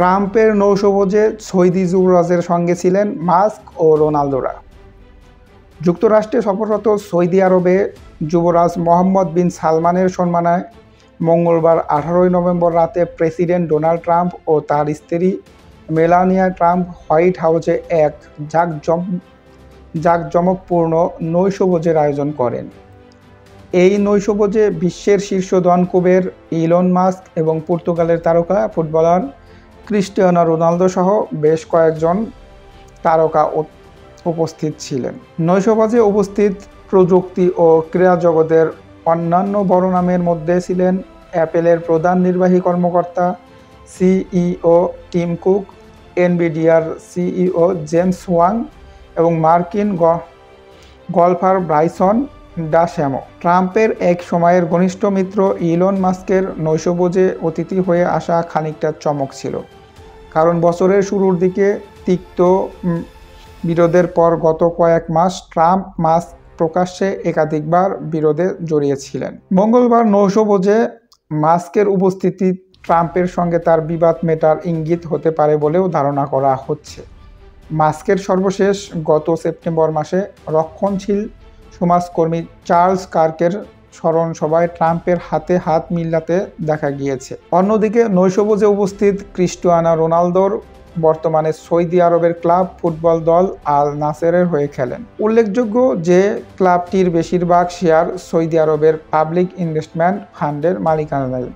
ট্রাম্পের নৌশভোজে সৌদি যুবরাজের সঙ্গে ছিলেন মাস্ক ও রোনালদোরা। যুক্তরাষ্ট্রে সফররত সৌদি আরবে যুবরাজ মোহাম্মদ বিন সালমানের সম্মানে মঙ্গলবার 18 নভেম্বর রাতে প্রেসিডেন্ট ডোনাল্ড ট্রাম্প ও তার স্ত্রী মেলানিয়া ট্রাম্প হোয়াইট হাউসে এক জাঁকজমকপূর্ণ নৈশভোজের আয়োজন করেন। এই নৈশভোজে বিশ্বের শীর্ষ ধনকুবের ইলন মাস্ক এবং পর্তুগালের তারকা ফুটবলার ক্রিস্টিয়ানো রোনালদো সহ বেশ কয়েকজন তারকা উপস্থিত ছিলেন। নৈশভোজে উপস্থিত প্রযুক্তি ও ক্রীড়া জগতের অন্যান্য বড় নামের মধ্যে ছিলেন অ্যাপেলের প্রধান নির্বাহী কর্মকর্তা সিইও টিম কুক, এনভিডিয়ার সিইও জেমস ওয়াং এবং মার্কিন গলফার ব্রাইসন ডাশেমো। ট্রাম্পের এক সময়ের ঘনিষ্ঠ মিত্র ইলন মাস্কের নৈশভোজে অতিথি হয়ে আসা খানিকটা চমক ছিল, কারণ বছরের শুরুর দিকে তিক্ত বিরোধের পর গত কয়েক মাস ট্রাম্প মাস্ক প্রকাশ্যে একাধিকবার বিরোধে জড়িয়েছিলেন। মঙ্গলবার নৈশভোজে মাস্কের উপস্থিতি ট্রাম্পের সঙ্গে তার বিবাদ মেটার ইঙ্গিত হতে পারে বলেও ধারণা করা হচ্ছে। মাস্কের সর্বশেষ গত সেপ্টেম্বর মাসে রক্ষণশীল সমাজকর্মী চার্লস কার্কের স্মরণ সভায় ট্রাম্পের হাতে হাত মিলাতে দেখা গিয়েছে। অন্যদিকে নৈশভোজে উপস্থিত ক্রিস্টিয়ানো রোনালদোর বর্তমানে সৌদি আরবের ক্লাব ফুটবল দল আল নাসেরের হয়ে খেলেন। উল্লেখযোগ্য যে ক্লাবটির বেশিরভাগ শেয়ার সৌদি আরবের পাবলিক ইনভেস্টমেন্ট ফান্ডের মালিকানাধীন।